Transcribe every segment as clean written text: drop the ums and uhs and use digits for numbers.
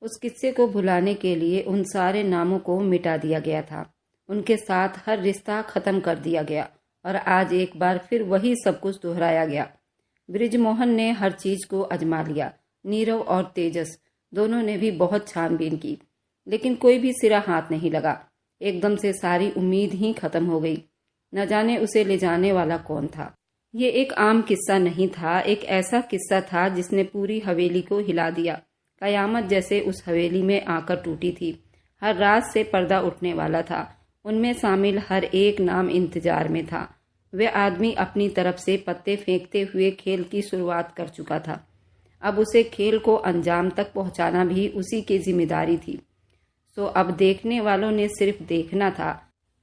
उस किस्से को भुलाने के लिए उन सारे नामों को मिटा दिया गया था। उनके साथ हर रिश्ता खत्म कर दिया गया और आज एक बार फिर वही सब कुछ दोहराया गया। बृजमोहन ने हर चीज को आजमा लिया। नीरव और तेजस दोनों ने भी बहुत छानबीन की, लेकिन कोई भी सिरा हाथ नहीं लगा। एकदम से सारी उम्मीद ही खत्म हो गई। न जाने उसे ले जाने वाला कौन था। ये एक आम किस्सा नहीं था, एक ऐसा किस्सा था जिसने पूरी हवेली को हिला दिया। कयामत जैसे उस हवेली में आकर टूटी थी। हर रात से पर्दा उठने वाला था। उनमें शामिल हर एक नाम इंतजार में था। वह आदमी अपनी तरफ से पत्ते फेंकते हुए खेल की शुरुआत कर चुका था। अब उसे खेल को अंजाम तक पहुंचाना भी उसी की जिम्मेदारी थी। सो अब देखने वालों ने सिर्फ देखना था।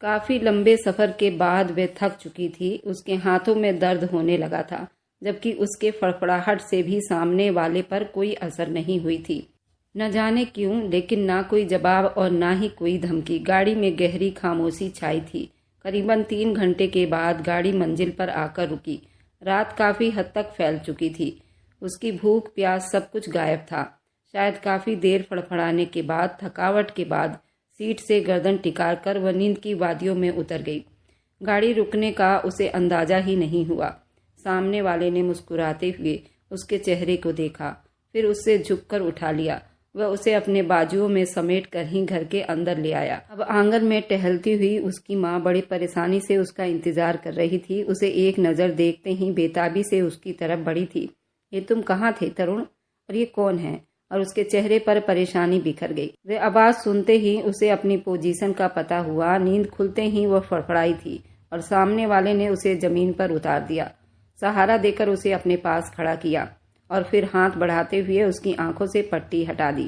काफी लंबे सफर के बाद वह थक चुकी थी। उसके हाथों में दर्द होने लगा था, जबकि उसके फड़फड़ाहट से भी सामने वाले पर कोई असर नहीं हुई थी। न जाने क्यों, लेकिन ना कोई जवाब और ना ही कोई धमकी। गाड़ी में गहरी खामोशी छाई थी। करीबन 3 घंटे के बाद गाड़ी मंजिल पर आकर रुकी। रात काफी हद तक फैल चुकी थी। उसकी भूख प्यास सब कुछ गायब था। शायद काफी देर फड़फड़ाने के बाद, थकावट के बाद सीट से गर्दन टिकार कर वह नींद की वादियों में उतर गई। गाड़ी रुकने का उसे अंदाजा ही नहीं हुआ। सामने वाले ने मुस्कुराते हुए उसके चेहरे को देखा, फिर उससे झुककर उठा लिया। वह उसे अपने बाजुओं में समेट कर ही घर के अंदर ले आया। अब आंगन में टहलती हुई उसकी माँ बड़ी परेशानी से उसका इंतजार कर रही थी। उसे एक नज़र देखते ही बेताबी से उसकी तरफ बढ़ी थी। ये तुम कहाँ थे तरुण, और ये कौन है? और उसके चेहरे पर परेशानी बिखर गई। वह आवाज सुनते ही उसे अपनी पोजीशन का पता हुआ। नींद खुलते ही वह फड़फड़ाई थी और सामने वाले ने उसे जमीन पर उतार दिया। सहारा देकर उसे अपने पास खड़ा किया और फिर हाथ बढ़ाते हुए उसकी आंखों से पट्टी हटा दी।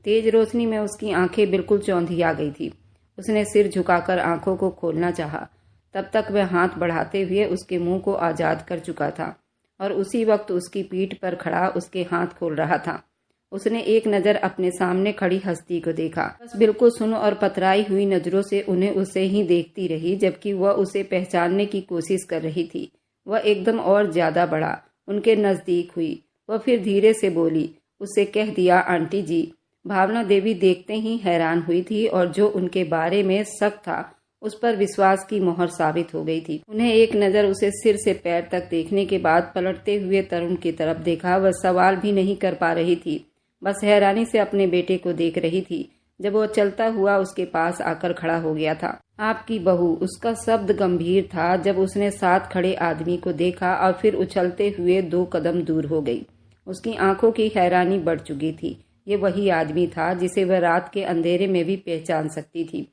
तेज रोशनी में उसकी आंखें बिल्कुल चौंधिया गई थी। उसने सिर झुकाकर आंखों को खोलना चाहा, तब तक वह हाथ बढ़ाते हुए उसके मुंह को आजाद कर चुका था और उसी वक्त उसकी पीठ पर खड़ा उसके हाथ खोल रहा था। उसने एक नज़र अपने सामने खड़ी हस्ती को देखा। बस बिल्कुल सुन्न और पतराई हुई नजरों से उन्हें उसे ही देखती रही, जबकि वह उसे पहचानने की कोशिश कर रही थी। वह एकदम और ज्यादा बढ़ा, उनके नजदीक हुई। वह फिर धीरे से बोली, उससे कह दिया, आंटी जी। भावना देवी देखते ही हैरान हुई थी और जो उनके बारे में शक था उस पर विश्वास की मोहर साबित हो गई थी। उन्हें एक नज़र उसे सिर से पैर तक देखने के बाद पलटते हुए तरुण की तरफ देखा। वह सवाल भी नहीं कर पा रही थी, बस हैरानी से अपने बेटे को देख रही थी। जब वह चलता हुआ उसके पास आकर खड़ा हो गया था। आपकी बहू, उसका शब्द गंभीर था जब उसने साथ खड़े आदमी को देखा और फिर उछलते हुए 2 कदम दूर हो गई। उसकी आंखों की हैरानी बढ़ चुकी थी। ये वही आदमी था जिसे वह रात के अंधेरे में भी पहचान सकती थी,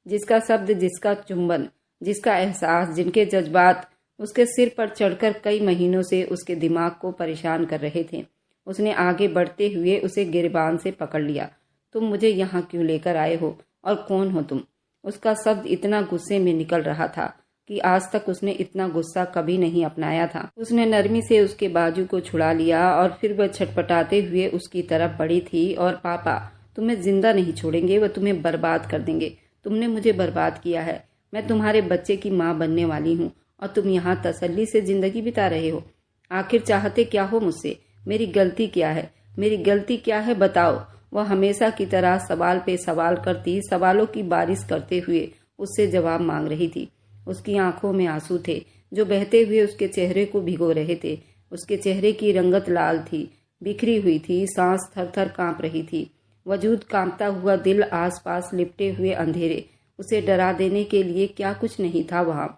जिसका शब्द, जिसका चुंबन, जिसका एहसास, जिनके जज्बात उसके सिर पर चढ़कर कई महीनों से उसके दिमाग को परेशान कर रहे थे। उसने आगे बढ़ते हुए उसे गिरबान से पकड़ लिया। तुम मुझे यहाँ क्यों लेकर आए हो और कौन हो तुम? उसका शब्द इतना गुस्से में निकल रहा था कि आज तक उसने इतना गुस्सा कभी नहीं अपनाया था। उसने नरमी से उसके बाजू को छुड़ा लिया और फिर वह छटपटाते हुए उसकी तरफ बढ़ी थी। और पापा, तुम्हें जिंदा नहीं छोड़ेंगे, वह तुम्हें बर्बाद कर देंगे। तुमने मुझे बर्बाद किया है। मैं तुम्हारे बच्चे की माँ बनने वाली हूँ और तुम यहाँ तसल्ली से जिंदगी बिता रहे हो। आखिर चाहते क्या हो मुझसे? मेरी गलती क्या है? मेरी गलती क्या है, बताओ। वह हमेशा की तरह सवाल पे सवाल करती, सवालों की बारिश करते हुए उससे जवाब मांग रही थी। उसकी आंखों में आंसू थे जो बहते हुए उसके चेहरे को भिगो रहे थे। उसके चेहरे की रंगत लाल थी, बिखरी हुई थी, सांस थर थर कांप रही थी। वजूद कांपता हुआ, दिल आसपास लिपटे हुए अंधेरे, उसे डरा देने के लिए क्या कुछ नहीं था वहां।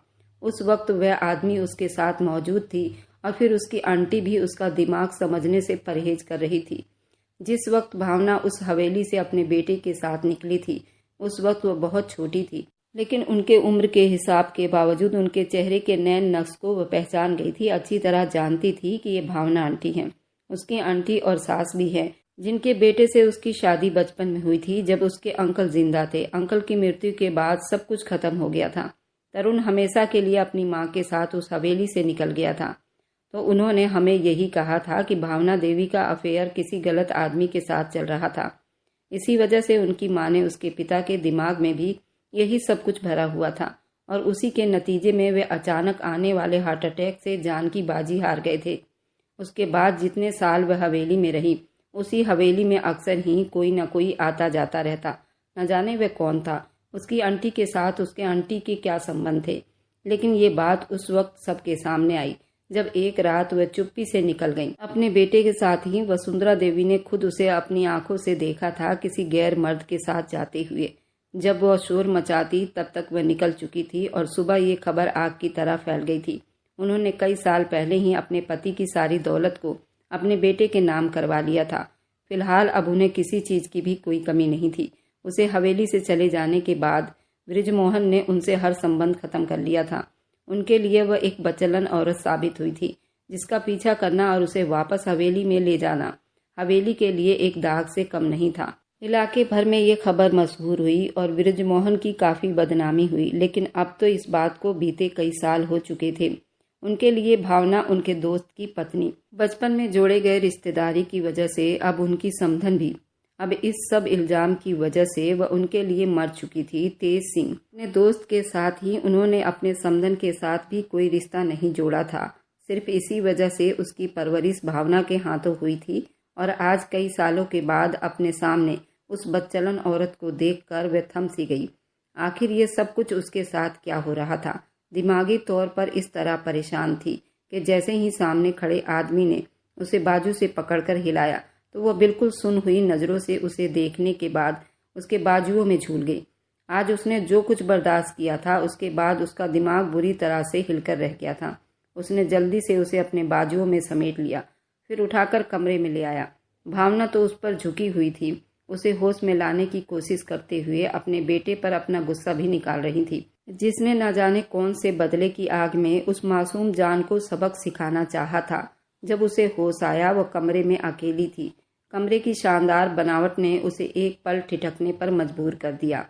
उस वक्त वह आदमी उसके साथ मौजूद थी और फिर उसकी आंटी भी उसका दिमाग समझने से परहेज कर रही थी। जिस वक्त भावना उस हवेली से अपने बेटे के साथ निकली थी उस वक्त वह बहुत छोटी थी, लेकिन उनके उम्र के हिसाब के बावजूद उनके चेहरे के नैन नक्श को वह पहचान गई थी। अच्छी तरह जानती थी कि ये भावना आंटी हैं, उसकी आंटी और सास भी है, जिनके बेटे से उसकी शादी बचपन में हुई थी जब उसके अंकल जिंदा थे। अंकल की मृत्यु के बाद सब कुछ खत्म हो गया था। तरुण हमेशा के लिए अपनी माँ के साथ उस हवेली से निकल गया था, तो उन्होंने हमें यही कहा था कि भावना देवी का अफेयर किसी गलत आदमी के साथ चल रहा था। इसी वजह से उनकी माँ ने उसके पिता के दिमाग में भी यही सब कुछ भरा हुआ था और उसी के नतीजे में वे अचानक आने वाले हार्ट अटैक से जान की बाजी हार गए थे। उसके बाद जितने साल वह हवेली में रही उसी हवेली में अक्सर ही कोई न कोई आता जाता रहता। न जाने वह कौन था, उसकी आंटी के साथ उसके आंटी के क्या संबंध थे। लेकिन ये बात उस वक्त सबके सामने आई जब एक रात वह चुप्पी से निकल गई। अपने बेटे के साथ ही वसुंधरा देवी ने खुद उसे अपनी आंखों से देखा था किसी गैर मर्द के साथ जाते हुए। जब वह शोर मचाती तब तक वह निकल चुकी थी और सुबह ये खबर आग की तरह फैल गई थी। उन्होंने कई साल पहले ही अपने पति की सारी दौलत को अपने बेटे के नाम करवा लिया था। फिलहाल अब उन्हें किसी चीज की भी कोई कमी नहीं थी। उसे हवेली से चले जाने के बाद बृजमोहन ने उनसे हर संबंध खत्म कर लिया था। उनके लिए वह एक बचलन औरत साबित हुई थी जिसका पीछा करना और उसे वापस हवेली में ले जाना हवेली के लिए एक दाग से कम नहीं था। इलाके भर में ये खबर मशहूर हुई और बृजमोहन की काफी बदनामी हुई। लेकिन अब तो इस बात को बीते कई साल हो चुके थे। उनके लिए भावना उनके दोस्त की पत्नी, बचपन में जोड़े गए रिश्तेदारी की वजह से अब उनकी समधन भी। अब इस सब इल्जाम की वजह से वह उनके लिए मर चुकी थी। तेज सिंह अपने दोस्त के साथ ही उन्होंने अपने समधन के साथ भी कोई रिश्ता नहीं जोड़ा था। सिर्फ इसी वजह से उसकी परवरिश भावना के हाथों हुई थी और आज कई सालों के बाद अपने सामने उस बदचलन औरत को देखकर वह थम सी गई। आखिर ये सब कुछ उसके साथ क्या हो रहा था। दिमागी तौर पर इस तरह परेशान थी कि जैसे ही सामने खड़े आदमी ने उसे बाजू से पकड़कर हिलाया तो वह बिल्कुल सुन हुई नजरों से उसे देखने के बाद उसके बाजुओं में झूल गई। आज उसने जो कुछ बर्दाश्त किया था उसके बाद उसका दिमाग बुरी तरह से हिलकर रह गया था। उसने जल्दी से उसे अपने बाजुओं में समेट लिया, फिर उठाकर कमरे में ले आया। भावना तो उस पर झुकी हुई थी, उसे होश में लाने की कोशिश करते हुए अपने बेटे पर अपना गुस्सा भी निकाल रही थी, जिसने न जाने कौन से बदले की आग में उस मासूम जान को सबक सिखाना चाहा था। जब उसे होश आया वह कमरे में अकेली थी। कमरे की शानदार बनावट ने उसे एक पल ठिठकने पर मजबूर कर दिया।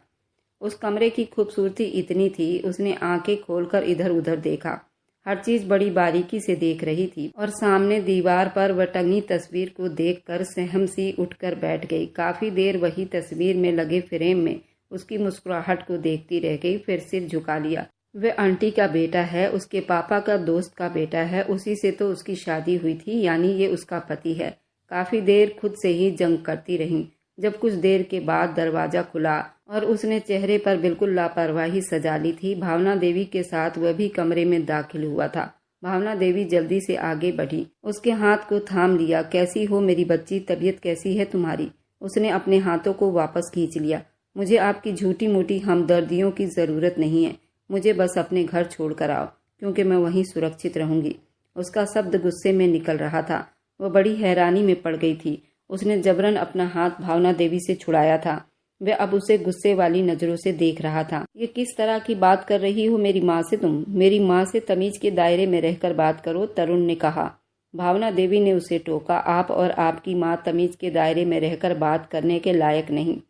उस कमरे की खूबसूरती इतनी थी, उसने आंखें खोलकर इधर उधर देखा। हर चीज बड़ी बारीकी से देख रही थी और सामने दीवार पर वह टंगी तस्वीर को देखकर सहम सी उठकर बैठ गई। काफी देर वही तस्वीर में लगे फ्रेम में उसकी मुस्कुराहट को देखती रह गई, फिर सिर झुका लिया। वह आंटी का बेटा है, उसके पापा का दोस्त का बेटा है, उसी से तो उसकी शादी हुई थी, यानी ये उसका पति है। काफी देर खुद से ही जंग करती रही। जब कुछ देर के बाद दरवाजा खुला और उसने चेहरे पर बिल्कुल लापरवाही सजा ली थी। भावना देवी के साथ वह भी कमरे में दाखिल हुआ था। भावना देवी जल्दी से आगे बढ़ी, उसके हाथ को थाम लिया। कैसी हो मेरी बच्ची, तबीयत कैसी है तुम्हारी? उसने अपने हाथों को वापस खींच लिया। मुझे आपकी झूठी मूठी हमदर्दियों की जरूरत नहीं है, मुझे बस अपने घर छोड़कर आओ, क्योंकि मैं वहीं सुरक्षित रहूंगी। उसका शब्द गुस्से में निकल रहा था। वह बड़ी हैरानी में पड़ गई थी। उसने जबरन अपना हाथ भावना देवी से छुड़ाया था। वह अब उसे गुस्से वाली नजरों से देख रहा था। ये किस तरह की बात कर रही हो मेरी माँ से तुम? मेरी माँ से तमीज के दायरे में रहकर बात करो, तरुण ने कहा। भावना देवी ने उसे टोका। आप और आपकी माँ तमीज के दायरे में रहकर बात करने के लायक नहीं।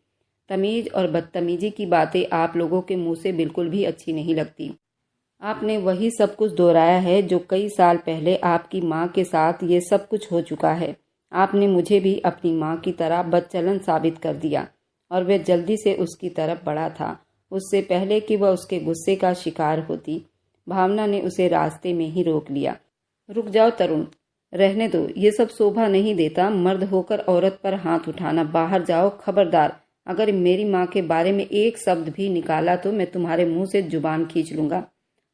तमीज और बदतमीजी की बातें आप लोगों के मुंह से बिल्कुल भी अच्छी नहीं लगती। आपने वही सब कुछ दोहराया है जो कई साल पहले आपकी माँ के साथ ये सब कुछ हो चुका है। आपने मुझे भी अपनी माँ की तरह बदचलन साबित कर दिया। और वह जल्दी से उसकी तरफ बढ़ा था, उससे पहले कि वह उसके गुस्से का शिकार होती। भावना ने उसे रास्ते में ही रोक लिया। रुक जाओ तरुण, रहने दो, ये सब शोभा नहीं देता। मर्द होकर औरत पर हाथ उठाना। बाहर जाओ, खबरदार, अगर मेरी माँ के बारे में एक शब्द भी निकाला तो मैं तुम्हारे मुंह से जुबान खींच लूंगा।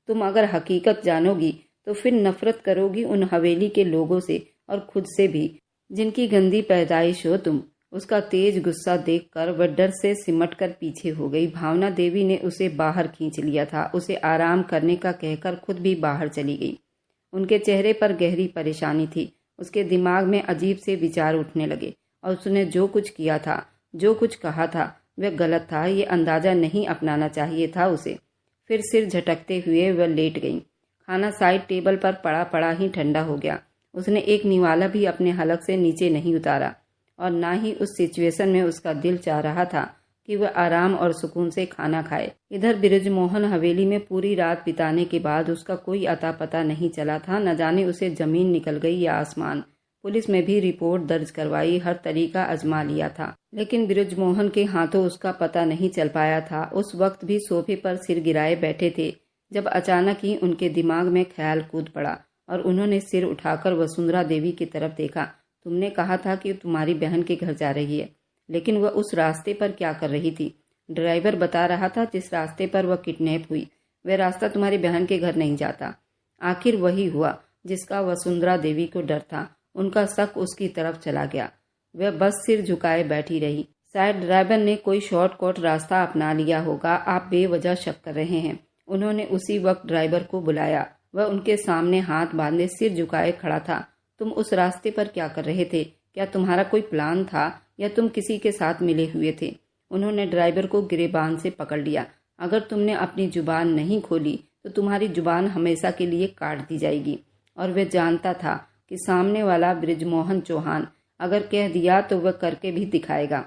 तुम अगर हकीकत जानोगी तो फिर नफरत करोगी उन हवेली के लोगों से और खुद से भी, जिनकी गंदी पैदाइश हो तुम। उसका तेज गुस्सा देखकर वह डर से सिमट कर पीछे हो गई। भावना देवी ने उसे बाहर खींच लिया था। उसे आराम करने का कहकर खुद भी बाहर चली गई। उनके चेहरे पर गहरी परेशानी थी। उसके दिमाग में अजीब से विचार उठने लगे और उसने जो कुछ किया था, जो कुछ कहा था, वह गलत था। ये अंदाजा नहीं अपनाना चाहिए था उसे। फिर सिर झटकते हुए वह लेट गई। खाना साइड टेबल पर पड़ा पड़ा ही ठंडा हो गया। उसने एक निवाला भी अपने हलक से नीचे नहीं उतारा और ना ही उस सिचुएशन में उसका दिल चाह रहा था कि वह आराम और सुकून से खाना खाए। इधर बृजमोहन हवेली में पूरी रात बिताने के बाद उसका कोई अता पता नहीं चला था। न जाने उसे जमीन निकल गई या आसमान। पुलिस में भी रिपोर्ट दर्ज करवाई, हर तरीका आजमा लिया था, लेकिन बृजमोहन के हाथों उसका पता नहीं चल पाया था। उस वक्त भी सोफे पर सिर गिराए बैठे थे जब अचानक ही उनके दिमाग में ख्याल कूद पड़ा और उन्होंने सिर उठाकर वसुंधरा देवी की तरफ देखा। तुमने कहा था कि तुम्हारी बहन के घर जा रही है, लेकिन वह उस रास्ते पर क्या कर रही थी? ड्राइवर बता रहा था जिस रास्ते पर वह किडनैप हुई वह रास्ता तुम्हारी बहन के घर नहीं जाता। आखिर वही हुआ जिसका वसुंधरा देवी को डर था। उनका शक उसकी तरफ चला गया। वह बस सिर झुकाए बैठी रही। शायद ड्राइवर ने कोई शॉर्टकट रास्ता अपना लिया होगा। आप बेवजह शक कर रहे हैं। उन्होंने उसी वक्त ड्राइवर को बुलाया। वह उनके सामने हाथ बांधे सिर झुकाए खड़ा था। तुम उस रास्ते पर क्या कर रहे थे? क्या तुम्हारा कोई प्लान था या तुम किसी के साथ मिले हुए थे? उन्होंने ड्राइवर को गिरेबान से पकड़ लिया। अगर तुमने अपनी जुबान नहीं खोली तो तुम्हारी जुबान हमेशा के लिए काट दी जाएगी। और वह जानता था कि सामने वाला बृजमोहन चौहान अगर कह दिया तो वह करके भी दिखाएगा।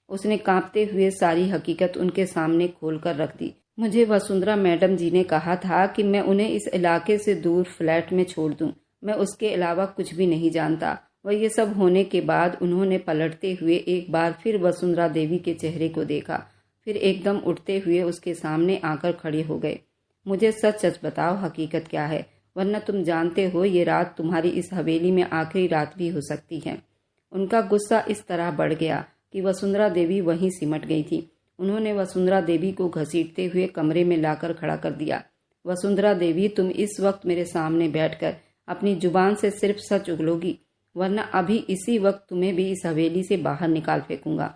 उसने कांपते हुए सारी हकीकत उनके सामने खोलकर रख दी। मुझे वसुंधरा मैडम जी ने कहा था कि मैं उन्हें इस इलाके से दूर फ्लैट में छोड़ दूं। मैं उसके अलावा कुछ भी नहीं जानता। वह ये सब होने के बाद उन्होंने पलटते हुए एक बार फिर वसुंधरा देवी के चेहरे को देखा, फिर एकदम उठते हुए उसके सामने आकर खड़े हो गए। मुझे सच सच बताओ, हकीकत क्या है, वरना तुम जानते हो ये रात तुम्हारी इस हवेली में आखिरी रात भी हो सकती है। उनका गुस्सा इस तरह बढ़ गया कि वसुंधरा देवी वहीं सिमट गई थी। उन्होंने वसुंधरा देवी को घसीटते हुए कमरे में लाकर खड़ा कर दिया। वसुंधरा देवी, तुम इस वक्त मेरे सामने बैठकर अपनी जुबान से सिर्फ सच उगलोगी, वरना अभी इसी वक्त तुम्हें भी इस हवेली से बाहर निकाल फेंकूंगा।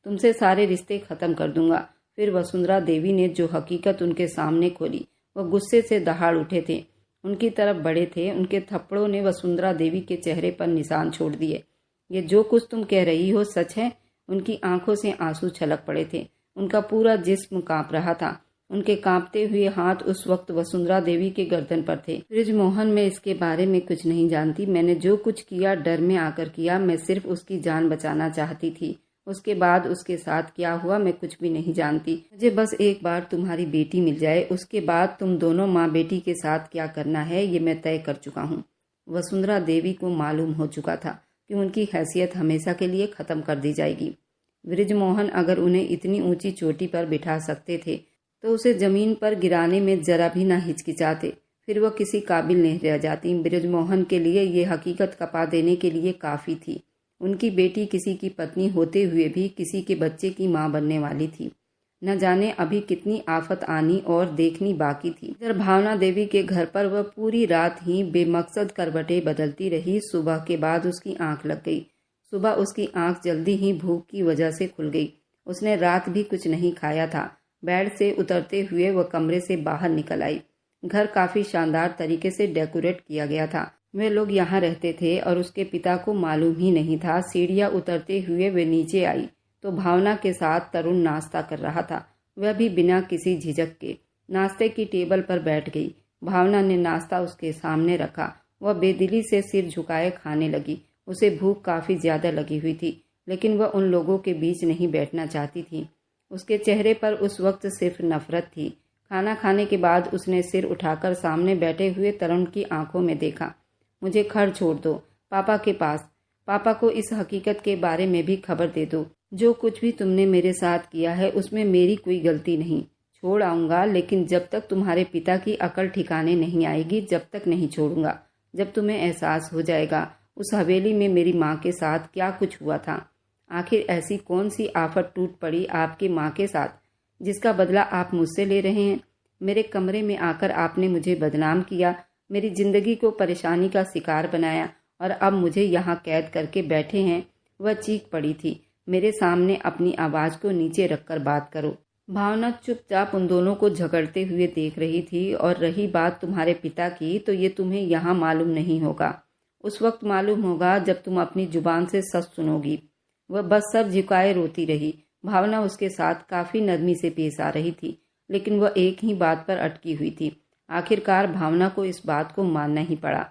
तुमसे सारे रिश्ते खत्म कर दूंगा। फिर वसुंधरा देवी ने जो हकीकत उनके सामने खोली, वह गुस्से से दहाड़ उठे थे। उनकी तरफ बढ़े थे। उनके थप्पड़ों ने वसुंधरा देवी के चेहरे पर निशान छोड़ दिए। ये जो कुछ तुम कह रही हो सच है? उनकी आंखों से आंसू छलक पड़े थे। उनका पूरा जिस्म कांप रहा था। उनके कांपते हुए हाथ उस वक्त वसुंधरा देवी के गर्दन पर थे। बृजमोहन, मैं इसके बारे में कुछ नहीं जानती। मैंने जो कुछ किया डर में आकर किया। मैं सिर्फ उसकी जान बचाना चाहती थी। उसके बाद उसके साथ क्या हुआ मैं कुछ भी नहीं जानती। मुझे बस एक बार तुम्हारी बेटी मिल जाए, उसके बाद तुम दोनों माँ बेटी के साथ क्या करना है ये मैं तय कर चुका हूँ। वसुंधरा देवी को मालूम हो चुका था कि उनकी हैसियत हमेशा के लिए खत्म कर दी जाएगी। बृजमोहन अगर उन्हें इतनी ऊंची चोटी पर बिठा सकते थे तो उसे जमीन पर गिराने में जरा भी ना हिचकिचाते। फिर वह किसी काबिल नहीं रह जाती। बृजमोहन के लिए ये हकीकत कपा देने के लिए काफी थी। उनकी बेटी किसी की पत्नी होते हुए भी किसी के बच्चे की मां बनने वाली थी। न जाने अभी कितनी आफत आनी और देखनी बाकी थी। इधर भावना देवी के घर पर वह पूरी रात ही बेमकसद करवटें बदलती रही। सुबह के बाद उसकी आंख लग गई। सुबह उसकी आंख जल्दी ही भूख की वजह से खुल गई। उसने रात भी कुछ नहीं खाया था। बेड से उतरते हुए वह कमरे से बाहर निकल आई। घर काफी शानदार तरीके से डेकोरेट किया गया था। वे लोग यहाँ रहते थे और उसके पिता को मालूम ही नहीं था। सीढ़ियाँ उतरते हुए वे नीचे आई तो भावना के साथ तरुण नाश्ता कर रहा था। वह भी बिना किसी झिझक के नाश्ते की टेबल पर बैठ गई। भावना ने नाश्ता उसके सामने रखा। वह बेदिली से सिर झुकाए खाने लगी। उसे भूख काफी ज्यादा लगी हुई थी, लेकिन वह उन लोगों के बीच नहीं बैठना चाहती थी। उसके चेहरे पर उस वक्त सिर्फ नफरत थी। खाना खाने के बाद उसने सिर उठाकर सामने बैठे हुए तरुण की आंखों में देखा। मुझे घर छोड़ दो, पापा के पास। पापा को इस हकीकत के बारे में भी खबर दे दो। जो कुछ भी तुमने मेरे साथ किया है उसमें मेरी कोई गलती नहीं। छोड़ आऊंगा, लेकिन जब तक तुम्हारे पिता की अकल ठिकाने नहीं आएगी जब तक नहीं छोड़ूंगा। जब तुम्हें एहसास हो जाएगा उस हवेली में मेरी माँ के साथ क्या कुछ हुआ था। आखिर ऐसी कौन सी आफत टूट पड़ी आपकी माँ के साथ जिसका बदला आप मुझसे ले रहे हैं। मेरे कमरे में आकर आपने मुझे बदनाम किया, मेरी जिंदगी को परेशानी का शिकार बनाया और अब मुझे यहाँ कैद करके बैठे हैं। वह चीख पड़ी थी, मेरे सामने अपनी आवाज को नीचे रखकर बात करो। भावना चुपचाप उन दोनों को झगड़ते हुए देख रही थी। और रही बात तुम्हारे पिता की, तो ये तुम्हें यहाँ मालूम नहीं होगा। उस वक्त मालूम होगा जब तुम अपनी जुबान से सच सुनोगी। वह बस सर झुकाए रोती रही। भावना उसके साथ काफी नरमी से पेश आ रही थी, लेकिन वह एक ही बात पर अटकी हुई थी। आखिरकार भावना को इस बात को मानना ही पड़ा।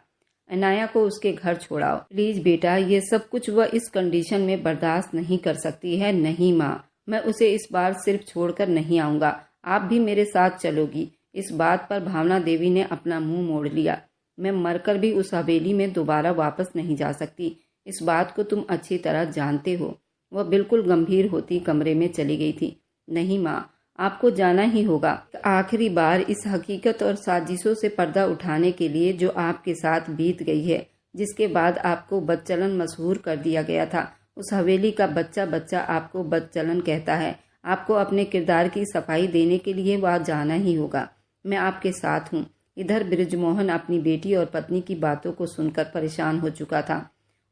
अनाया को उसके घर छोड़ाओ प्लीज बेटा। ये सब कुछ वह इस कंडीशन में बर्दाश्त नहीं कर सकती है। नहीं माँ, मैं उसे इस बार सिर्फ छोड़कर नहीं आऊंगा, आप भी मेरे साथ चलोगी। इस बात पर भावना देवी ने अपना मुंह मोड़ लिया। मैं मरकर भी उस हवेली में दोबारा वापस नहीं जा सकती। इस बात को तुम अच्छी तरह जानते हो। वह बिल्कुल गंभीर होती कमरे में चली गई थी। नहीं माँ, आपको जाना ही होगा। आखिरी बार इस हकीकत और साजिशों से पर्दा उठाने के लिए जो आपके साथ बीत गई है, जिसके बाद आपको बदचलन मशहूर कर दिया गया था। उस हवेली का बच्चा बच्चा आपको बदचलन कहता है। आपको अपने किरदार की सफाई देने के लिए वहाँ जाना ही होगा। मैं आपके साथ हूँ। इधर बृजमोहन अपनी बेटी और पत्नी की बातों को सुनकर परेशान हो चुका था।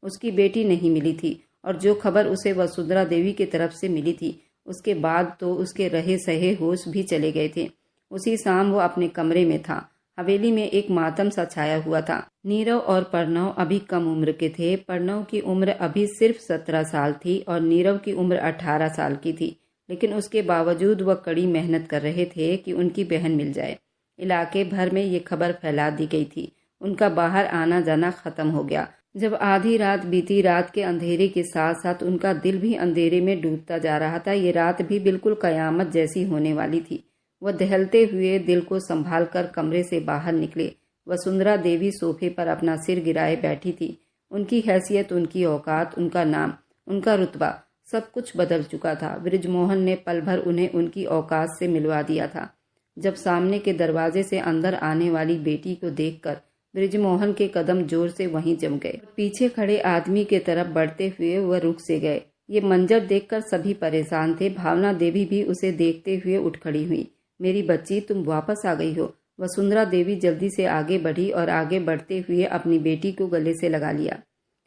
उसकी बेटी नहीं मिली थी और जो खबर उसे वसुंधरा देवी की तरफ से मिली थी, उसके बाद तो उसके रहे सहे होश भी चले गए थे। उसी शाम वो अपने कमरे में था। हवेली में एक मातम सा छाया हुआ था। नीरव और प्रणव अभी कम उम्र के थे। प्रणव की उम्र अभी सिर्फ 17 साल थी और नीरव की उम्र 18 साल की थी, लेकिन उसके बावजूद वह कड़ी मेहनत कर रहे थे कि उनकी बहन मिल जाए। इलाके भर में ये खबर फैला दी गई थी। उनका बाहर आना जाना खत्म हो गया। जब आधी रात बीती, रात के अंधेरे के साथ साथ उनका दिल भी अंधेरे में डूबता जा रहा था। ये रात भी बिल्कुल कयामत जैसी होने वाली थी। वह दहलते हुए दिल को संभाल कर कमरे से बाहर निकले। वसुंधरा देवी सोफे पर अपना सिर गिराए बैठी थी। उनकी हैसियत, उनकी औकात, उनका नाम, उनका रुतबा, सब कुछ बदल चुका था। बृजमोहन ने पल भर उन्हें उनकी औकात से मिलवा दिया था। जब सामने के दरवाजे से अंदर आने वाली बेटी को देखकर बृजमोहन के कदम जोर से वहीं जम गए। पीछे खड़े आदमी के तरफ बढ़ते हुए वह रुक से गए। ये मंजर देखकर सभी परेशान थे। भावना देवी भी उसे देखते हुए उठ खड़ी हुई। मेरी बच्ची, तुम वापस आ गई हो। वसुंधरा देवी जल्दी से आगे बढ़ी और आगे बढ़ते हुए अपनी बेटी को गले से लगा लिया।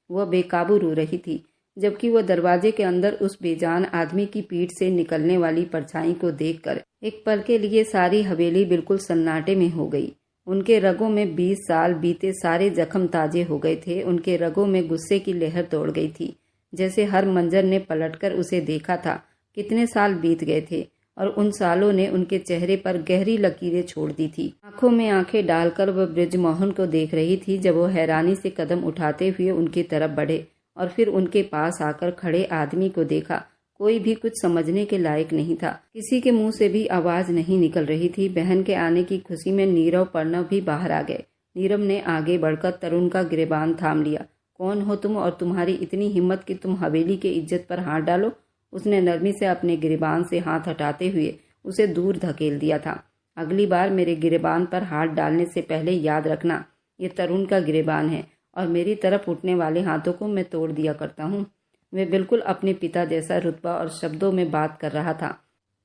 वह बेकाबू रो रही थी, जबकि वह दरवाजे के अंदर उस बेजान आदमी की पीठ से निकलने वाली परछाई को देखकर एक पल के लिए सारी हवेली बिल्कुल सन्नाटे में हो गई। उनके रगों में 20 साल बीते सारे जख्म ताजे हो गए थे। उनके रगों में गुस्से की लहर दौड़ गई थी। जैसे हर मंजर ने पलटकर उसे देखा था। कितने साल बीत गए थे और उन सालों ने उनके चेहरे पर गहरी लकीरें छोड़ दी थी। आंखों में आंखें डालकर वह बृजमोहन को देख रही थी जब वो हैरानी से कदम उठाते हुए उनकी तरफ बढ़े और फिर उनके पास आकर खड़े आदमी को देखा। कोई भी कुछ समझने के लायक नहीं था। किसी के मुंह से भी आवाज नहीं निकल रही थी। बहन के आने की खुशी में नीरव, प्रणव भी बाहर आ गए। नीरव ने आगे बढ़कर तरुण का गिरेबान थाम लिया। कौन हो तुम और तुम्हारी इतनी हिम्मत कि तुम हवेली के इज्जत पर हाथ डालो? उसने नरमी से अपने गिरेबान से हाथ हटाते हुए उसे दूर धकेल दिया था। अगली बार मेरे गिरेबान पर हाथ डालने से पहले याद रखना, ये तरुण का गिरेबान है और मेरी तरफ उठने वाले हाथों को मैं तोड़ दिया करता हूँ। वे बिल्कुल अपने पिता जैसा रुतबा और शब्दों में बात कर रहा था।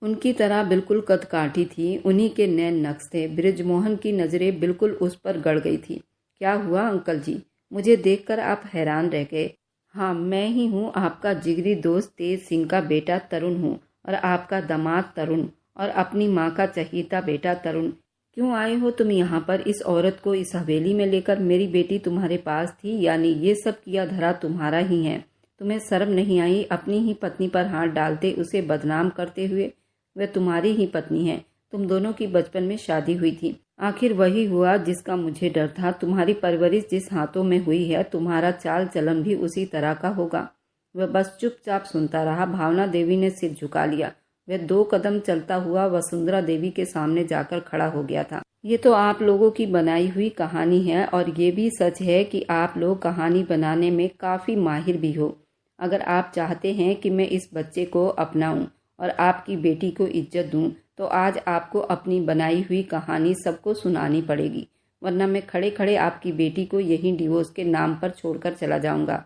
उनकी तरह बिल्कुल कद काठी थी। उन्हीं के नैन नक्श थे। बृजमोहन की नजरें बिल्कुल उस पर गड़ गई थी। क्या हुआ अंकल जी? मुझे देखकर आप हैरान रह गए। हाँ, मैं ही हूँ, आपका जिगरी दोस्त तेज सिंह का बेटा तरुण हूँ और आपका दामाद तरुण और अपनी माँ का चहीता बेटा तरुण। क्यों आए हो तुम यहाँ पर इस औरत को इस हवेली में लेकर? मेरी बेटी तुम्हारे पास थी, यानी ये सब किया धरा तुम्हारा ही है। तुम्हें शर्म नहीं आई अपनी ही पत्नी पर हाथ डालते, उसे बदनाम करते हुए? वह तुम्हारी ही पत्नी है। तुम दोनों की बचपन में शादी हुई थी। आखिर वही हुआ जिसका मुझे डर था। तुम्हारी परवरिश जिस हाथों में हुई है, तुम्हारा चाल चलन भी उसी तरह का होगा। वह बस चुपचाप सुनता रहा। भावना देवी ने सिर झुका लिया। वह 2 कदम चलता हुआ वसुंधरा देवी के सामने जाकर खड़ा हो गया था। ये तो आप लोगों की बनाई हुई कहानी है और ये भी सच है कि आप लोग कहानी बनाने में काफी माहिर भी हो। अगर आप चाहते हैं कि मैं इस बच्चे को अपनाऊं और आपकी बेटी को इज्जत दूं, तो आज आपको अपनी बनाई हुई कहानी सबको सुनानी पड़ेगी, वरना मैं खड़े खड़े आपकी बेटी को यहीं डिवोर्स के नाम पर छोड़कर चला जाऊंगा।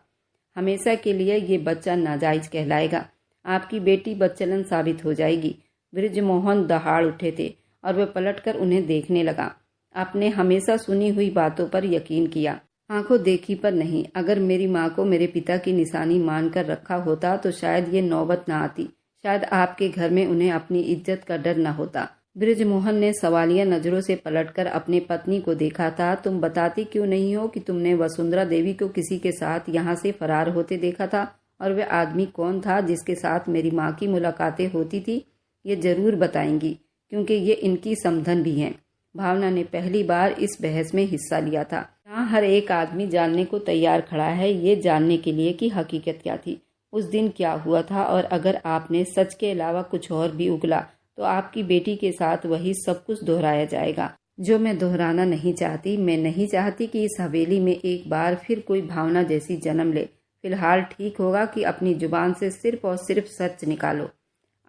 हमेशा के लिए ये बच्चा नाजायज कहलाएगा। आपकी बेटी बदचलन साबित हो जाएगी। बृजमोहन दहाड़ उठे थे और वह पलटकर उन्हें देखने लगा। आपने हमेशा सुनी हुई बातों पर यकीन किया, आंखों देखी पर नहीं। अगर मेरी माँ को मेरे पिता की निशानी मानकर रखा होता तो शायद ये नौबत न आती। शायद आपके घर में उन्हें अपनी इज्जत का डर न होता। बृजमोहन ने सवालिया नजरों से पलटकर अपनी पत्नी को देखा था। तुम बताती क्यों नहीं हो कि तुमने वसुंधरा देवी को किसी के साथ यहाँ से फरार होते देखा था, और वह आदमी कौन था जिसके साथ मेरी माँ की मुलाकातें होती थी? ये जरूर बताएंगी, क्योंकि ये इनकी समधन भी हैं। भावना ने पहली बार इस बहस में हिस्सा लिया था। यहाँ हर एक आदमी जानने को तैयार खड़ा है, ये जानने के लिए कि हकीकत क्या थी, उस दिन क्या हुआ था, और अगर आपने सच के अलावा कुछ और भी उगला तो आपकी बेटी के साथ वही सब कुछ दोहराया जाएगा, जो मैं दोहराना नहीं चाहती। मैं नहीं चाहती कि इस हवेली में एक बार फिर कोई भावना जैसी जन्म ले। फिलहाल ठीक होगा कि अपनी जुबान से सिर्फ और सिर्फ सच निकालो।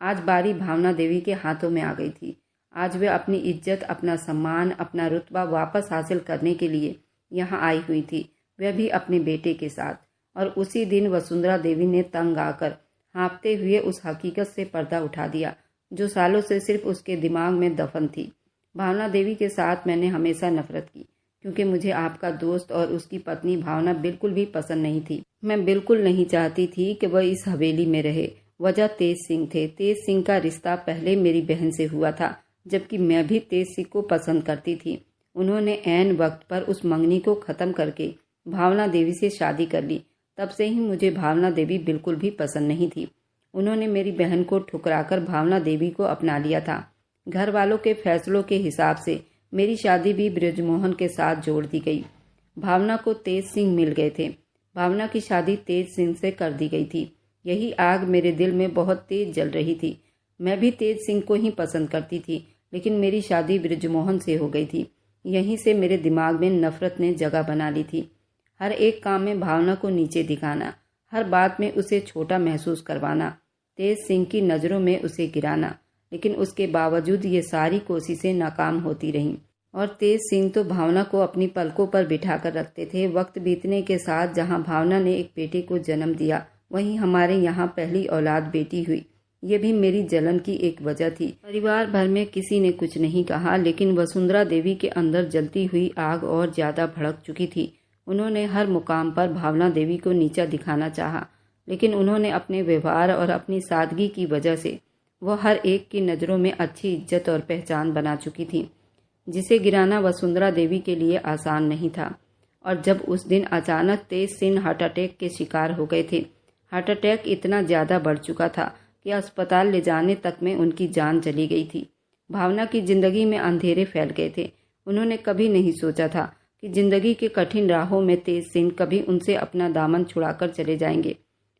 आज बारी भावना देवी के हाथों में आ गई थी। आज वे अपनी इज्जत, अपना सम्मान, अपना रुतबा वापस हासिल करने के लिए यहाँ आई हुई थी। वह भी अपने बेटे के साथ। और उसी दिन वसुंधरा देवी ने तंग आकर हाँफते हुए उस हकीकत से पर्दा उठा दिया जो सालों से सिर्फ उसके दिमाग में दफन थी। भावना देवी के साथ मैंने हमेशा नफरत की, क्योंकि मुझे आपका दोस्त और उसकी पत्नी भावना बिल्कुल भी पसंद नहीं थी। मैं बिल्कुल नहीं चाहती थी कि वह इस हवेली में रहे। वजह तेज सिंह थे। तेज सिंह का रिश्ता पहले मेरी बहन से हुआ था, जबकि मैं भी तेज सिंह को पसंद करती थी। उन्होंने ऐन वक्त पर उस मंगनी को खत्म करके भावना देवी से शादी कर ली। तब से ही मुझे भावना देवी बिल्कुल भी पसंद नहीं थी। उन्होंने मेरी बहन को ठुकराकर भावना देवी को अपना लिया था। घर वालों के फैसलों के हिसाब से मेरी शादी भी बृजमोहन के साथ जोड़ दी गई। भावना को तेज सिंह मिल गए थे। भावना की शादी तेज सिंह से कर दी गई थी। यही आग मेरे दिल में बहुत तेज जल रही थी। मैं भी तेज सिंह को ही पसंद करती थी, लेकिन मेरी शादी बृजमोहन से हो गई थी। यहीं से मेरे दिमाग में नफरत ने जगह बना ली थी। हर एक काम में भावना को नीचे दिखाना, हर बात में उसे छोटा महसूस करवाना, तेज सिंह की नज़रों में उसे गिराना। लेकिन उसके बावजूद ये सारी कोशिशें नाकाम होती रहीं। और तेज सिंह तो भावना को अपनी पलकों पर बिठा कर रखते थे। वक्त बीतने के साथ जहां भावना ने एक बेटे को जन्म दिया, वहीं हमारे यहाँ पहली औलाद बेटी हुई। ये भी मेरी जलन की एक वजह थी। परिवार भर में किसी ने कुछ नहीं कहा, लेकिन वसुंधरा देवी के अंदर जलती हुई आग और ज्यादा भड़क चुकी थी। उन्होंने हर मुकाम पर भावना देवी को नीचा दिखाना चाहा, लेकिन उन्होंने अपने व्यवहार और अपनी सादगी की वजह से वह हर एक की नज़रों में अच्छी इज्जत और पहचान बना चुकी थी, जिसे गिराना वसुंधरा देवी के लिए आसान नहीं था। और जब उस दिन अचानक तेज सिंह हार्ट अटैक के शिकार हो गए थे। हार्ट अटैक इतना ज़्यादा बढ़ चुका था कि अस्पताल ले जाने तक में उनकी जान चली गई थी। भावना की जिंदगी में अंधेरे फैल गए थे। उन्होंने कभी नहीं सोचा था कि जिंदगी के कठिन राहों में तेज सिंह कभी उनसे अपना दामन छुड़ाकर चले जाएंगे,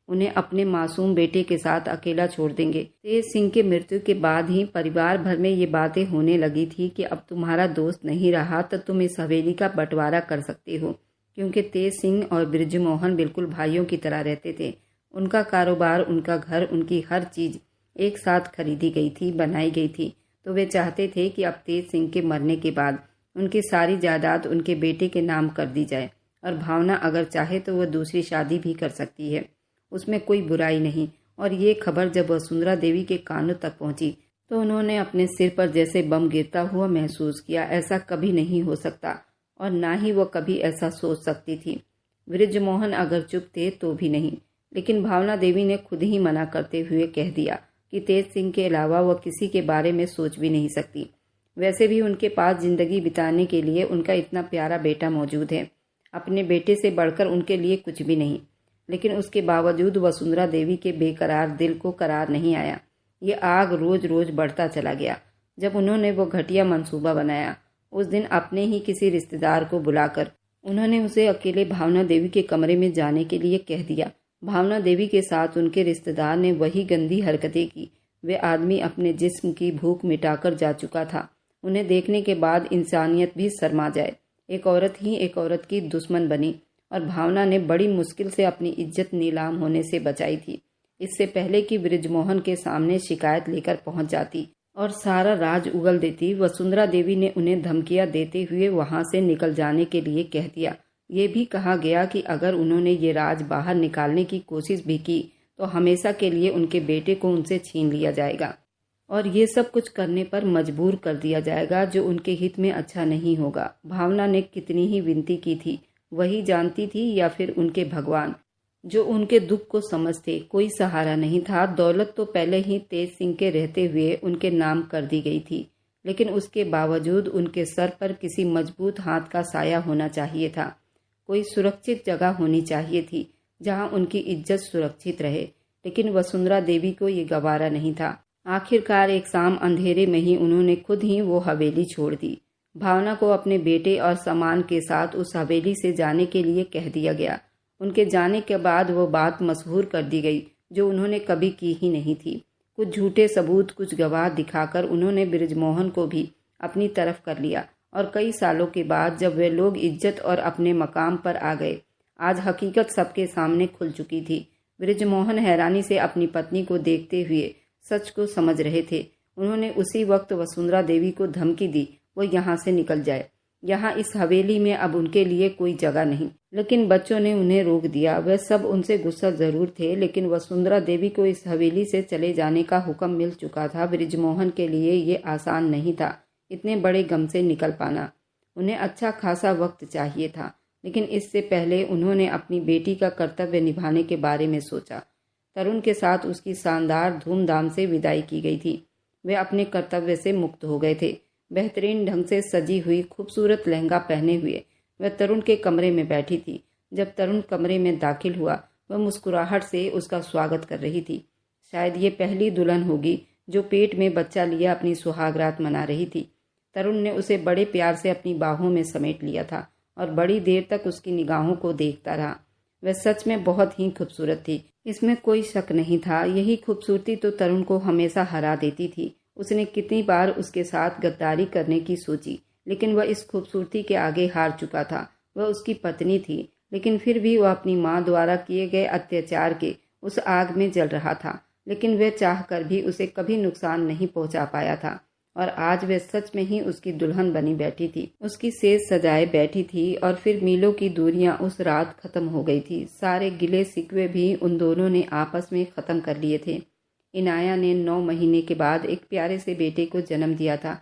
उन्हें अपने मासूम बेटे के साथ अकेला छोड़ देंगे। तेज सिंह के मृत्यु के बाद ही परिवार भर में ये बातें होने लगी थी कि अब तुम्हारा दोस्त नहीं रहा तो तुम इस हवेली का बंटवारा कर सकते हो, क्योंकि तेज सिंह और बृजमोहन बिल्कुल भाइयों की तरह रहते थे। उनका कारोबार, उनका घर, उनकी हर चीज एक साथ खरीदी गई थी, बनाई गई थी। तो वे चाहते थे कि अब तेज सिंह के मरने के बाद उनकी सारी जायदाद उनके बेटे के नाम कर दी जाए, और भावना अगर चाहे तो वह दूसरी शादी भी कर सकती है, उसमें कोई बुराई नहीं। और ये खबर जब वसुंधरा देवी के कानों तक पहुंची तो उन्होंने अपने सिर पर जैसे बम गिरता हुआ महसूस किया। ऐसा कभी नहीं हो सकता, और ना ही वो कभी ऐसा सोच सकती थी। बृजमोहन अगर चुप थे तो भी नहीं, लेकिन भावना देवी ने खुद ही मना करते हुए कह दिया कि तेज सिंह के अलावा वह किसी के बारे में सोच भी नहीं सकती। वैसे भी उनके पास जिंदगी बिताने के लिए उनका इतना प्यारा बेटा मौजूद है। अपने बेटे से बढ़कर उनके लिए कुछ भी नहीं। लेकिन उसके बावजूद वसुंधरा देवी के बेकरार दिल को करार नहीं आया। ये आग रोज रोज बढ़ता चला गया। जब उन्होंने वो घटिया मंसूबा बनाया, उस दिन अपने ही किसी रिश्तेदार को बुलाकर उन्होंने उसे अकेले भावना देवी के कमरे में जाने के लिए कह दिया। भावना देवी के साथ उनके रिश्तेदार ने वही गंदी हरकतें की। वे आदमी अपने जिस्म की भूख मिटाकर जा चुका था। उन्हें देखने के बाद इंसानियत भी शर्मा जाए। एक औरत ही एक औरत की दुश्मन बनी, और भावना ने बड़ी मुश्किल से अपनी इज्जत नीलाम होने से बचाई थी। इससे पहले कि बृजमोहन के सामने शिकायत लेकर पहुंच जाती और सारा राज उगल देती, वसुंधरा देवी ने उन्हें धमकियां देते हुए वहां से निकल जाने के लिए कह दिया। ये भी कहा गया कि अगर उन्होंने ये राज बाहर निकालने की कोशिश भी की तो हमेशा के लिए उनके बेटे को उनसे छीन लिया जाएगा, और ये सब कुछ करने पर मजबूर कर दिया जाएगा जो उनके हित में अच्छा नहीं होगा। भावना ने कितनी ही विनती की थी, वही जानती थी, या फिर उनके भगवान जो उनके दुख को समझते। कोई सहारा नहीं था। दौलत तो पहले ही तेज सिंह के रहते हुए उनके नाम कर दी गई थी, लेकिन उसके बावजूद उनके सर पर किसी मजबूत हाथ का साया होना चाहिए था। कोई सुरक्षित जगह होनी चाहिए थी जहां उनकी इज्जत सुरक्षित रहे। लेकिन वसुंधरा देवी को ये गवारा नहीं था। आखिरकार एक शाम अंधेरे में ही उन्होंने खुद ही वो हवेली छोड़ दी। भावना को अपने बेटे और सामान के साथ उस हवेली से जाने के लिए कह दिया गया। उनके जाने के बाद वो बात मशहूर कर दी गई जो उन्होंने कभी की ही नहीं थी। कुछ झूठे सबूत, कुछ गवाह दिखाकर उन्होंने बृजमोहन को भी अपनी तरफ कर लिया, और कई सालों के बाद जब वे लोग इज्जत और अपने मकाम पर आ गए, आज हकीकत सबके सामने खुल चुकी थी। बृजमोहन हैरानी से अपनी पत्नी को देखते हुए सच को समझ रहे थे। उन्होंने उसी वक्त वसुंधरा देवी को धमकी दी वो यहाँ से निकल जाए। यहाँ इस हवेली में अब उनके लिए कोई जगह नहीं। लेकिन बच्चों ने उन्हें रोक दिया। वह सब उनसे गुस्सा जरूर थे, लेकिन वसुंधरा देवी को इस हवेली से चले जाने का हुक्म मिल चुका था। बृजमोहन के लिए ये आसान नहीं था इतने बड़े गम से निकल पाना। उन्हें अच्छा खासा वक्त चाहिए था, लेकिन इससे पहले उन्होंने अपनी बेटी का कर्तव्य निभाने के बारे में सोचा। तरुण के साथ उसकी शानदार धूमधाम से विदाई की गई थी। वे अपने कर्तव्य से मुक्त हो गए थे। बेहतरीन ढंग से सजी हुई खूबसूरत लहंगा पहने हुए वह तरुण के कमरे में बैठी थी। जब तरुण कमरे में दाखिल हुआ, वह मुस्कुराहट से उसका स्वागत कर रही थी। शायद ये पहली दुल्हन होगी जो पेट में बच्चा लिया अपनी सुहागरात मना रही थी। तरुण ने उसे बड़े प्यार से अपनी बाहों में समेट लिया था और बड़ी देर तक उसकी निगाहों को देखता रहा। वह सच में बहुत ही खूबसूरत थी, इसमें कोई शक नहीं था। यही खूबसूरती तो तरुण को हमेशा हरा देती थी। उसने कितनी बार उसके साथ गद्दारी करने की सोची, लेकिन वह इस खूबसूरती के आगे हार चुका था। वह उसकी पत्नी थी, लेकिन फिर भी वह अपनी माँ द्वारा किए गए अत्याचार के उस आग में जल रहा था। लेकिन वह चाहकर भी उसे कभी नुकसान नहीं पहुंचा पाया था, और आज वह सच में ही उसकी दुल्हन बनी बैठी थी। उसकी सेज सजाए बैठी थी, और फिर मीलों की दूरियां उस रात खत्म हो गई थी। सारे गिले शिकवे भी उन दोनों ने आपस में खत्म कर लिए थे। इनाया ने 9 महीने के बाद एक प्यारे से बेटे को जन्म दिया था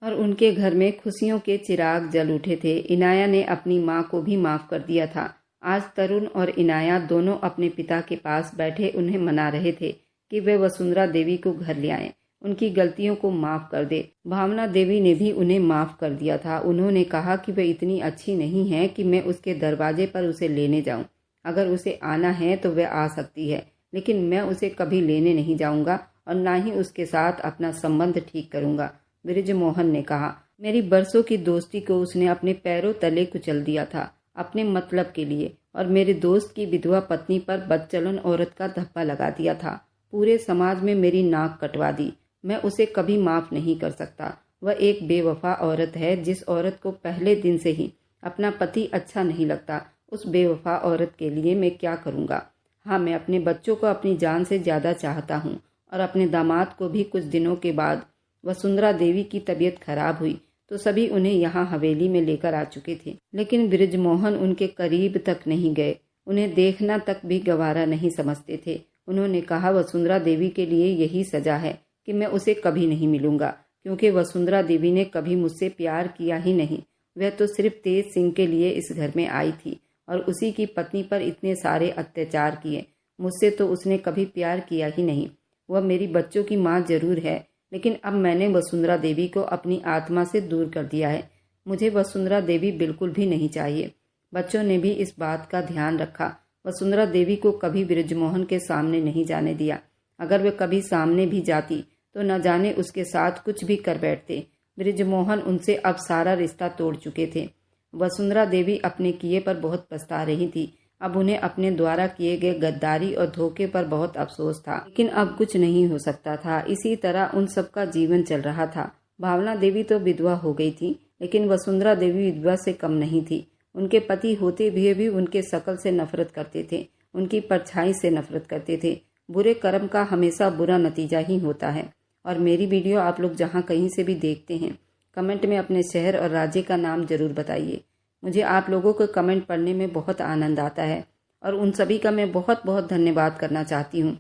और उनके घर में खुशियों के चिराग जल उठे थे। इनाया ने अपनी माँ को भी माफ कर दिया था। आज तरुण और इनाया दोनों अपने पिता के पास बैठे उन्हें मना रहे थे कि वे वसुंधरा देवी को घर ले आएं, उनकी गलतियों को माफ कर दे। भावना देवी ने भी उन्हें माफ कर दिया था। उन्होंने कहा कि वह इतनी अच्छी नहीं है कि मैं उसके दरवाजे पर उसे लेने जाऊं। अगर उसे आना है तो वह आ सकती है, लेकिन मैं उसे कभी लेने नहीं जाऊंगा और ना ही उसके साथ अपना संबंध ठीक करूंगा। बृजमोहन ने कहा, मेरी बरसों की दोस्ती को उसने अपने पैरों तले कुचल दिया था अपने मतलब के लिए, और मेरे दोस्त की विधवा पत्नी पर बदचलन औरत का धब्बा लगा दिया था। पूरे समाज में मेरी नाक कटवा दी। मैं उसे कभी माफ नहीं कर सकता। वह एक बेवफा औरत है। जिस औरत को पहले दिन से ही अपना पति अच्छा नहीं लगता, उस बेवफा औरत के लिए मैं क्या करूंगा। हाँ, मैं अपने बच्चों को अपनी जान से ज्यादा चाहता हूँ, और अपने दामाद को भी। कुछ दिनों के बाद वसुंधरा देवी की तबीयत खराब हुई तो सभी उन्हें यहाँ हवेली में लेकर आ चुके थे, लेकिन बृजमोहन उनके करीब तक नहीं गए। उन्हें देखना तक भी गवारा नहीं समझते थे। उन्होंने कहा, वसुंधरा देवी के लिए यही सजा है कि मैं उसे कभी नहीं मिलूंगा, क्योंकि वसुंधरा देवी ने कभी मुझसे प्यार किया ही नहीं। वह तो सिर्फ तेज सिंह के लिए इस घर में आई थी और उसी की पत्नी पर इतने सारे अत्याचार किए। मुझसे तो उसने कभी प्यार किया ही नहीं। वह मेरी बच्चों की माँ जरूर है, लेकिन अब मैंने वसुंधरा देवी को अपनी आत्मा से दूर कर दिया है। मुझे वसुंधरा देवी बिल्कुल भी नहीं चाहिए। बच्चों ने भी इस बात का ध्यान रखा। वसुंधरा देवी को कभी बृजमोहन के सामने नहीं जाने दिया। अगर वे कभी सामने भी जाती तो न जाने उसके साथ कुछ भी कर बैठते। बृजमोहन उनसे अब सारा रिश्ता तोड़ चुके थे। वसुंधरा देवी अपने किए पर बहुत पछता रही थी। अब उन्हें अपने द्वारा किए गए गद्दारी और धोखे पर बहुत अफसोस था, लेकिन अब कुछ नहीं हो सकता था। इसी तरह उन सबका जीवन चल रहा था। भावना देवी तो विधवा हो गई थी, लेकिन वसुंधरा देवी विधवा से कम नहीं थी। उनके पति होते हुए भी उनके शकल से नफरत करते थे, उनकी परछाई से नफरत करते थे। बुरे कर्म का हमेशा बुरा नतीजा ही होता है। और मेरी वीडियो आप लोग जहाँ कहीं से भी देखते हैं, कमेंट में अपने शहर और राज्य का नाम जरूर बताइए। मुझे आप लोगों को कमेंट पढ़ने में बहुत आनंद आता है, और उन सभी का मैं बहुत बहुत धन्यवाद करना चाहती हूँ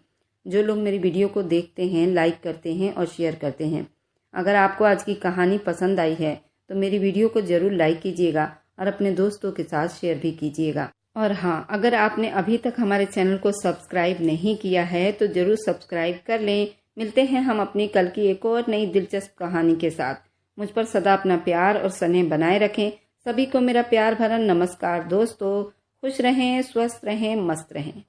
जो लोग मेरी वीडियो को देखते हैं, लाइक करते हैं और शेयर करते हैं। अगर आपको आज की कहानी पसंद आई है तो मेरी वीडियो को जरूर लाइक कीजिएगा और अपने दोस्तों के साथ शेयर भी कीजिएगा। और हाँ, अगर आपने अभी तक हमारे चैनल को सब्सक्राइब नहीं किया है तो जरूर सब्सक्राइब कर लें। मिलते हैं हम अपनी कल की एक और नई दिलचस्प कहानी के साथ। मुझ पर सदा अपना प्यार और स्नेह बनाए रखें। सभी को मेरा प्यार भरा नमस्कार। दोस्तों, खुश रहें, स्वस्थ रहें, मस्त रहें।